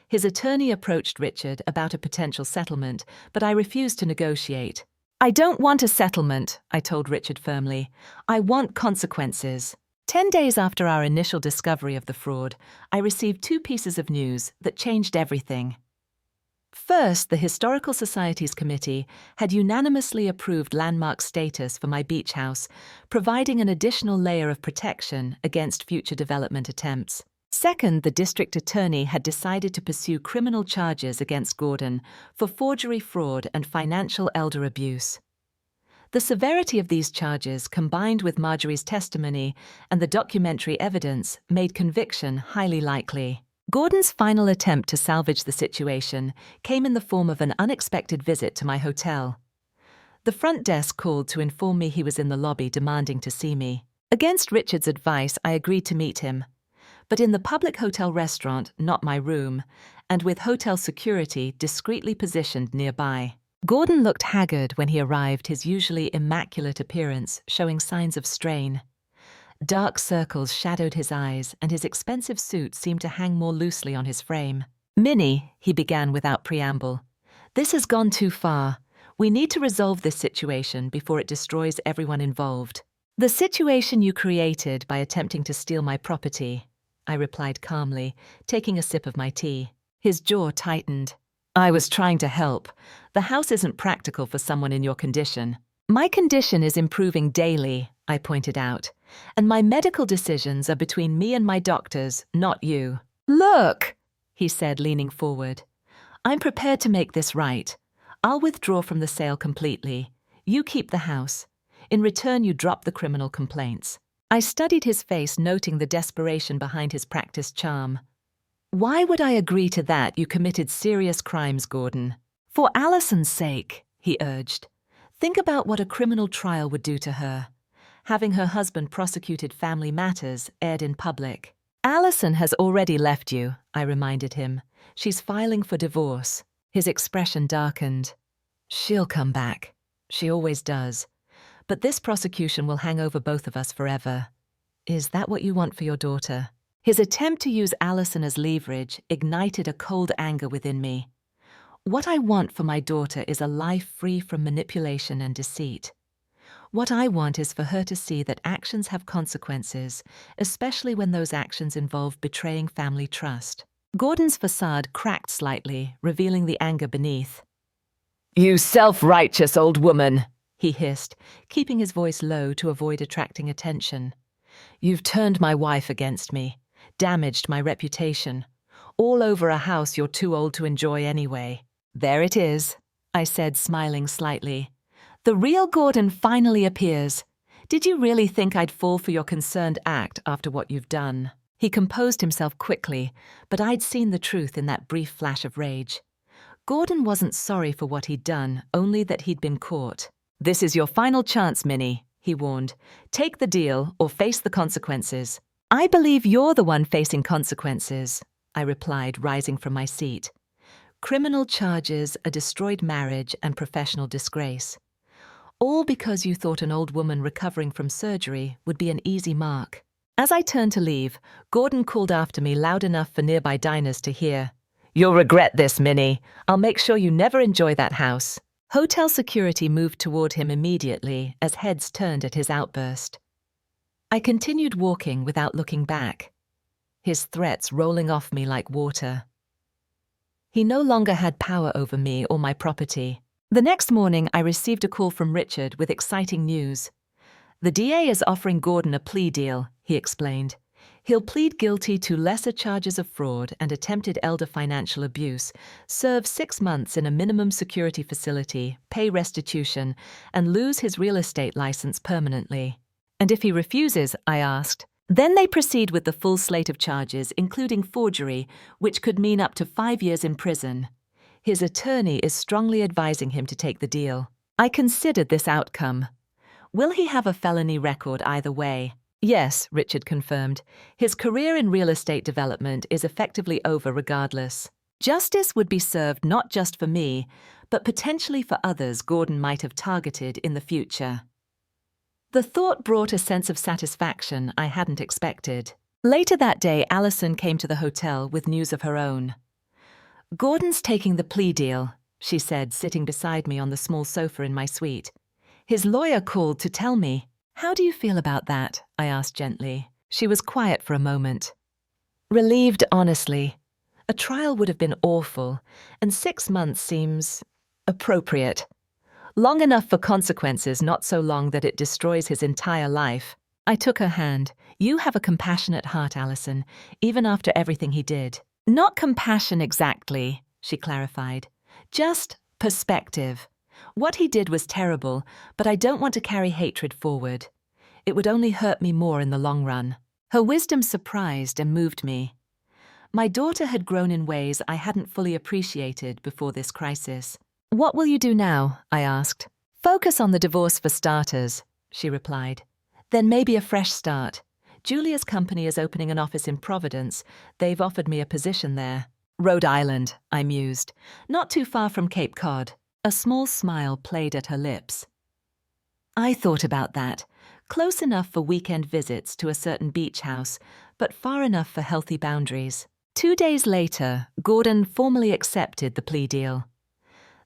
His attorney approached Richard about a potential settlement, but I refused to negotiate. "I don't want a settlement," I told Richard firmly. "I want consequences." 10 days after our initial discovery of the fraud, I received 2 pieces of news that changed everything. First, the Historical Society's committee had unanimously approved landmark status for my beach house, providing an additional layer of protection against future development attempts. Second, the district attorney had decided to pursue criminal charges against Gordon for forgery, fraud, and financial elder abuse. The severity of these charges, combined with Marjorie's testimony and the documentary evidence, made conviction highly likely. Gordon's final attempt to salvage the situation came in the form of an unexpected visit to my hotel. The front desk called to inform me he was in the lobby demanding to see me. Against Richard's advice, I agreed to meet him, but in the public hotel restaurant, not my room, and with hotel security discreetly positioned nearby. Gordon looked haggard when he arrived, his usually immaculate appearance showing signs of strain. Dark circles shadowed his eyes, and his expensive suit seemed to hang more loosely on his frame. "Minnie," he began without preamble, "this has gone too far. We need to resolve this situation before it destroys everyone involved." "The situation you created by attempting to steal my property," I replied calmly, taking a sip of my tea. His jaw tightened. "I was trying to help. The house isn't practical for someone in your condition." "My condition is improving daily," I pointed out, "and my medical decisions are between me and my doctors, not you." "Look," he said, leaning forward. "I'm prepared to make this right. I'll withdraw from the sale completely. You keep the house. In return, you drop the criminal complaints." I studied his face, noting the desperation behind his practiced charm. "Why would I agree to that? You committed serious crimes, Gordon." "For Allison's sake," he urged. "Think about what a criminal trial would do to her. Having her husband prosecuted family matters aired in public." "Allison has already left you," I reminded him. "She's filing for divorce." His expression darkened. "She'll come back. She always does. But this prosecution will hang over both of us forever. Is that what you want for your daughter?" His attempt to use Allison as leverage ignited a cold anger within me. What I want for my daughter is a life free from manipulation and deceit. What I want is for her to see that actions have consequences, especially when those actions involve betraying family trust. Gordon's facade cracked slightly, revealing the anger beneath. "You self-righteous old woman," he hissed, keeping his voice low to avoid attracting attention. "You've turned my wife against me, damaged my reputation, all over a house you're too old to enjoy anyway." "There it is," I said, smiling slightly. "The real Gordon finally appears. Did you really think I'd fall for your concerned act after what you've done?" He composed himself quickly, but I'd seen the truth in that brief flash of rage. Gordon wasn't sorry for what he'd done, only that he'd been caught. "This is your final chance, Minnie," he warned. "Take the deal or face the consequences." "I believe you're the one facing consequences," I replied, rising from my seat. "Criminal charges, a destroyed marriage, and professional disgrace. All because you thought an old woman recovering from surgery would be an easy mark." As I turned to leave, Gordon called after me loud enough for nearby diners to hear. "You'll regret this, Minnie. I'll make sure you never enjoy that house." Hotel security moved toward him immediately as heads turned at his outburst. I continued walking without looking back, his threats rolling off me like water. He no longer had power over me or my property. The next morning, I received a call from Richard with exciting news. "The DA is offering Gordon a plea deal," he explained. "He'll plead guilty to lesser charges of fraud and attempted elder financial abuse, serve 6 months in a minimum security facility, pay restitution, and lose his real estate license permanently." "And if he refuses?" I asked. "Then they proceed with the full slate of charges, including forgery, which could mean up to 5 years in prison. His attorney is strongly advising him to take the deal." I considered this outcome. Will he have a felony record either way? "Yes," Richard confirmed. "His career in real estate development is effectively over regardless. Justice would be served not just for me, but potentially for others Gordon might have targeted in the future." The thought brought a sense of satisfaction I hadn't expected. Later that day, Allison came to the hotel with news of her own. "Gordon's taking the plea deal," she said, sitting beside me on the small sofa in my suite. "His lawyer called to tell me." "How do you feel about that?" I asked gently. She was quiet for a moment. "Relieved, honestly. A trial would have been awful, and 6 months seems appropriate. Long enough for consequences, not so long that it destroys his entire life." I took her hand. "You have a compassionate heart, Allison, even after everything he did." "Not compassion exactly," she clarified. "Just perspective. What he did was terrible, but I don't want to carry hatred forward. It would only hurt me more in the long run." Her wisdom surprised and moved me. My daughter had grown in ways I hadn't fully appreciated before this crisis. "What will you do now?" I asked. "Focus on the divorce for starters," she replied. "Then maybe a fresh start. Julia's company is opening an office in Providence. They've offered me a position there." "Rhode Island," I mused. "Not too far from Cape Cod." A small smile played at her lips. I thought about that. Close enough for weekend visits to a certain beach house, but far enough for healthy boundaries. 2 days later, Gordon formally accepted the plea deal.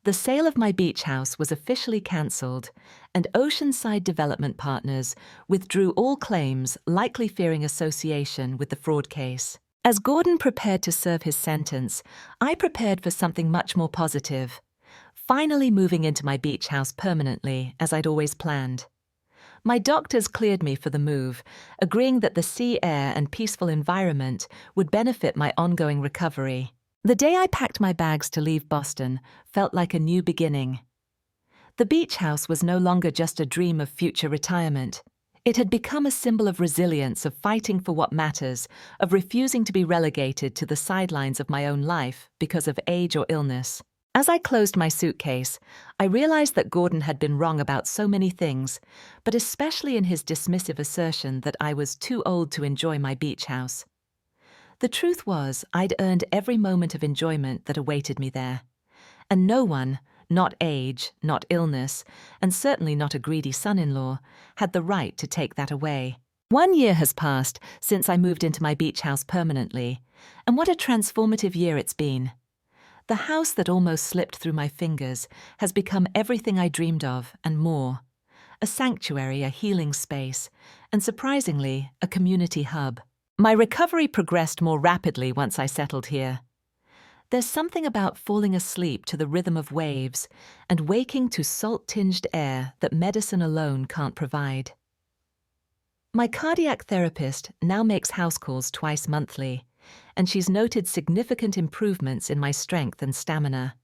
The sale of my beach house was officially cancelled, and Oceanside Development Partners withdrew all claims, likely fearing association with the fraud case. As Gordon prepared to serve his sentence, I prepared for something much more positive. Finally moving into my beach house permanently, as I'd always planned. My doctors cleared me for the move, agreeing that the sea air and peaceful environment would benefit my ongoing recovery. The day I packed my bags to leave Boston felt like a new beginning. The beach house was no longer just a dream of future retirement. It had become a symbol of resilience, of fighting for what matters, of refusing to be relegated to the sidelines of my own life because of age or illness. As I closed my suitcase, I realized that Gordon had been wrong about so many things, but especially in his dismissive assertion that I was too old to enjoy my beach house. The truth was, I'd earned every moment of enjoyment that awaited me there. And no one, not age, not illness, and certainly not a greedy son-in-law, had the right to take that away. 1 year has passed since I moved into my beach house permanently, and what a transformative year it's been. The house that almost slipped through my fingers has become everything I dreamed of and more. A sanctuary, a healing space, and surprisingly, a community hub. My recovery progressed more rapidly once I settled here. There's something about falling asleep to the rhythm of waves and waking to salt-tinged air that medicine alone can't provide. My cardiac therapist now makes house calls twice monthly, and she's noted significant improvements in my strength and stamina.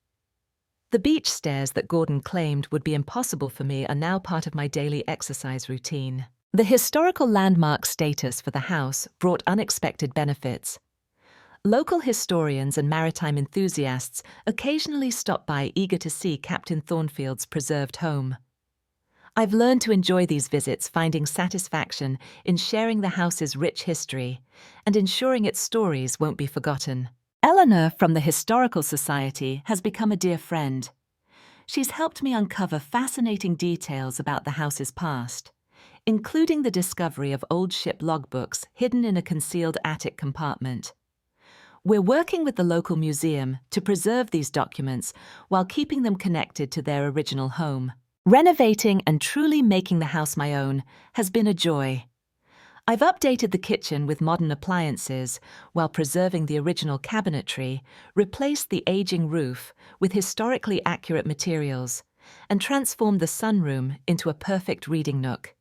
The beach stairs that Gordon claimed would be impossible for me are now part of my daily exercise routine. The historical landmark status for the house brought unexpected benefits. Local historians and maritime enthusiasts occasionally stop by eager to see Captain Thornfield's preserved home. I've learned to enjoy these visits, finding satisfaction in sharing the house's rich history and ensuring its stories won't be forgotten. Eleanor from the Historical Society has become a dear friend. She's helped me uncover fascinating details about the house's past, including the discovery of old ship logbooks hidden in a concealed attic compartment. We're working with the local museum to preserve these documents while keeping them connected to their original home. Renovating and truly making the house my own has been a joy. I've updated the kitchen with modern appliances while preserving the original cabinetry, replaced the aging roof with historically accurate materials, and transformed the sunroom into a perfect reading nook.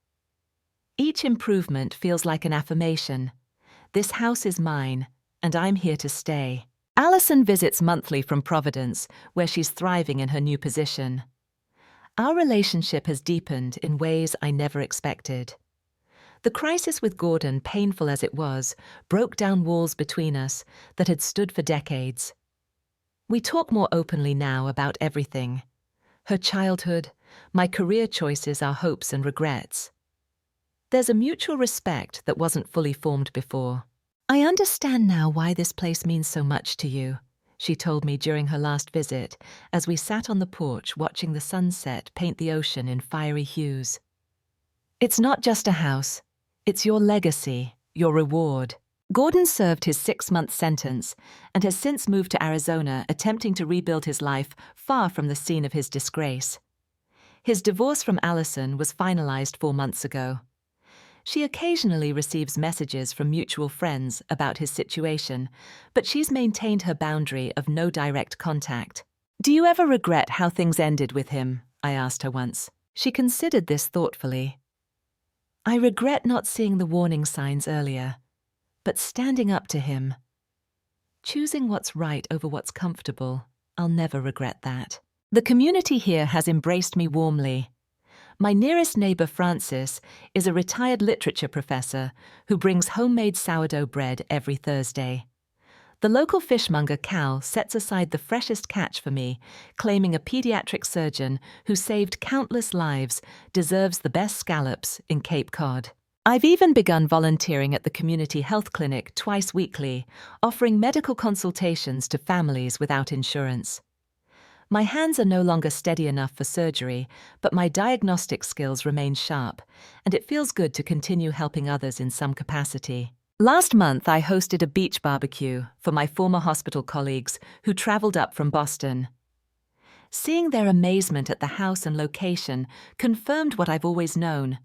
Each improvement feels like an affirmation. This house is mine, and I'm here to stay. Alison visits monthly from Providence, where she's thriving in her new position. Our relationship has deepened in ways I never expected. The crisis with Gordon, painful as it was, broke down walls between us that had stood for decades. We talk more openly now about everything. Her childhood, my career choices, our hopes and regrets. There's a mutual respect that wasn't fully formed before. I understand now why this place means so much to you, she told me during her last visit as we sat on the porch watching the sunset paint the ocean in fiery hues. It's not just a house. It's your legacy, your reward. Gordon served his 6-month sentence and has since moved to Arizona, attempting to rebuild his life far from the scene of his disgrace. His divorce from Alison was finalized 4 months ago. She occasionally receives messages from mutual friends about his situation, but she's maintained her boundary of no direct contact. "Do you ever regret how things ended with him?" I asked her once. She considered this thoughtfully. "I regret not seeing the warning signs earlier, but standing up to him. Choosing what's right over what's comfortable, I'll never regret that." The community here has embraced me warmly. My nearest neighbor, Francis, is a retired literature professor who brings homemade sourdough bread every Thursday. The local fishmonger, Cal, sets aside the freshest catch for me, claiming a pediatric surgeon who saved countless lives deserves the best scallops in Cape Cod. I've even begun volunteering at the community health clinic twice weekly, offering medical consultations to families without insurance. My hands are no longer steady enough for surgery, but my diagnostic skills remain sharp, and it feels good to continue helping others in some capacity. Last month, I hosted a beach barbecue for my former hospital colleagues who traveled up from Boston. Seeing their amazement at the house and location confirmed what I've always known.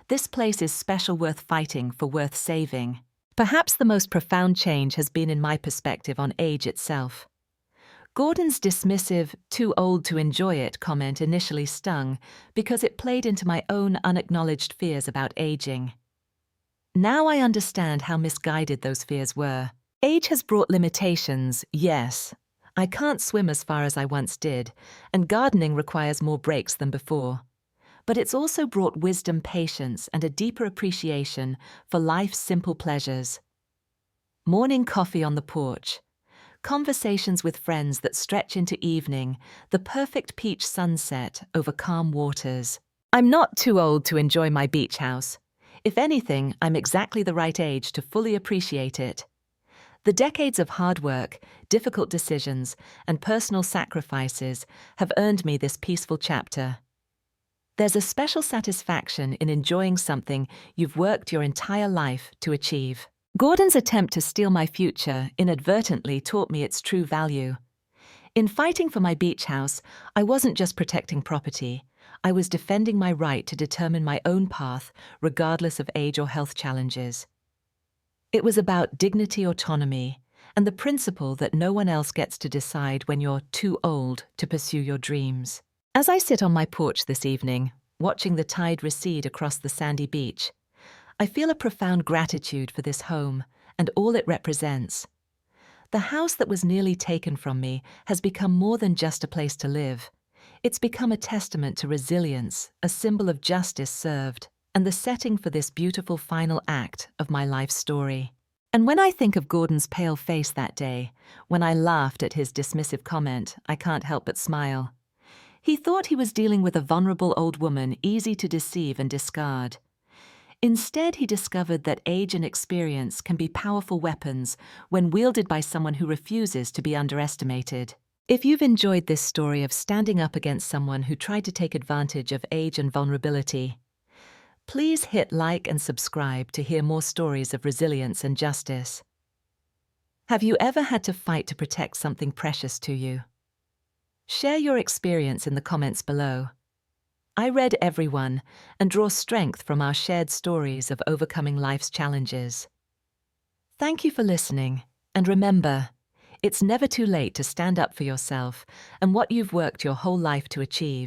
This place is special, worth fighting for, worth saving. Perhaps the most profound change has been in my perspective on age itself. Gordon's dismissive, "too old to enjoy it" comment initially stung because it played into my own unacknowledged fears about aging. Now I understand how misguided those fears were. Age has brought limitations, yes. I can't swim as far as I once did, and gardening requires more breaks than before. But it's also brought wisdom, patience, and a deeper appreciation for life's simple pleasures. Morning coffee on the porch. Conversations with friends that stretch into evening, the perfect peach sunset over calm waters. I'm not too old to enjoy my beach house. If anything, I'm exactly the right age to fully appreciate it. The decades of hard work, difficult decisions, and personal sacrifices have earned me this peaceful chapter. There's a special satisfaction in enjoying something you've worked your entire life to achieve. Gordon's attempt to steal my future inadvertently taught me its true value. In fighting for my beach house, I wasn't just protecting property. I was defending my right to determine my own path, regardless of age or health challenges. It was about dignity, autonomy, and the principle that no one else gets to decide when you're too old to pursue your dreams. As I sit on my porch this evening, watching the tide recede across the sandy beach, I feel a profound gratitude for this home and all it represents. The house that was nearly taken from me has become more than just a place to live. It's become a testament to resilience, a symbol of justice served, and the setting for this beautiful final act of my life story. And when I think of Gordon's pale face that day, when I laughed at his dismissive comment, I can't help but smile. He thought he was dealing with a vulnerable old woman easy to deceive and discard. Instead, he discovered that age and experience can be powerful weapons when wielded by someone who refuses to be underestimated. If you've enjoyed this story of standing up against someone who tried to take advantage of age and vulnerability, please hit like and subscribe to hear more stories of resilience and justice. Have you ever had to fight to protect something precious to you? Share your experience in the comments below. I read every one and draw strength from our shared stories of overcoming life's challenges. Thank you for listening, and remember, it's never too late to stand up for yourself and what you've worked your whole life to achieve.